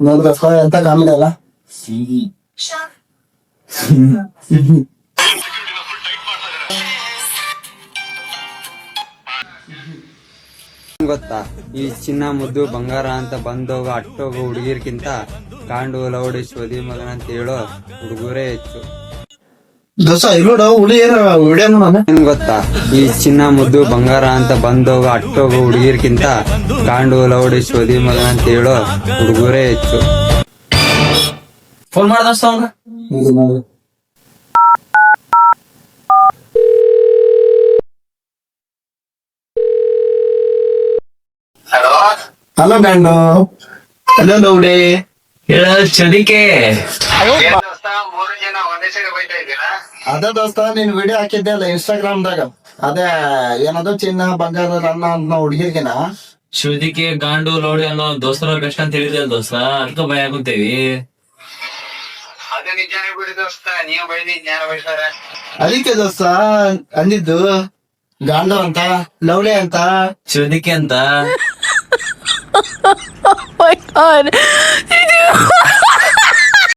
ನೋಡ್ಬೇಕು ಎಂತ ಕಾಮಿಡಿ ಅಲ್ಲ. ಗೊತ್ತಾ, ಈ ಚಿನ್ನ ಮುದ್ದು ಬಂಗಾರ ಅಂತ ಬಂದೋಗ ಅಟ್ಟೋಗ ಹುಡುಗಿರ್ಕಿಂತ ಕಾಂಡು ಲೌಡಿ ಶೋಧಿ ಮಗನ ಅಂತ ಹೇಳೋ ಹುಡುಗರೇ ಹೆಚ್ಚು. ದೋಸ ಇಲ್ಲೋಡ ಹುಳಿ ಏನ ವಿಡಿಯೋ ನಾನು ಏನ್ ಗೊತ್ತಾ, ಈ ಚಿನ್ನ ಮುದ್ದು ಬಂಗಾರ ಅಂತ ಬಂದೋಗ ಅಟ್ಟೋಗ ಹುಡುಗಿರ್ಕಿಂತ ಕಾಂಡು ಲೌಡಿ ಶೋಧಿ ಮಗನ ಅಂತ ಹೇಳೋ ಹುಡುಗರೇ ಹೆಚ್ಚು. ಫೋನ್ ಮಾಡ್ದ ಅವ್ನ. ಹಲೋ ಗಂಡು. ಹಲೋ ಲೌಡೆ. ಹೇಳ ಚದಿಕೆ. ಅದೇ ದೋಸ್ತ ನೀನ್ ವಿಡಿಯೋ ಹಾಕಿದ್ದೆ ಅಲ್ಲ ಇನ್ಸ್ಟಾಗ್ರಾಮ್ದಾಗ, ಅದೇ ಏನದು ಚಿನ್ನ ಬಂಗಾರ ಅನ್ನ ಅಂತ ಹುಡುಗಿರ್ಗಿನ ಶುದಿಕೆ ಗಾಂಡು ಲೋಡಿ ಅನ್ನೋ ದೋಸ್ತರ ಬೆಸ್ಟ್ ಅಂತ ಹೇಳಿದೆ ದೋಸ್ತ, ಅದಕ್ಕ ಭಯ ಆಗುತ್ತೇವಿ. ಅದಕ್ಕೆ ದೋಸ್ತ ಅಂದಿದ್ದು ಗಾಂಡು ಅಂತ ಲೌಡೆ ಅಂತ ಶುದಿಕೆ ಅಂತ. Oh my god.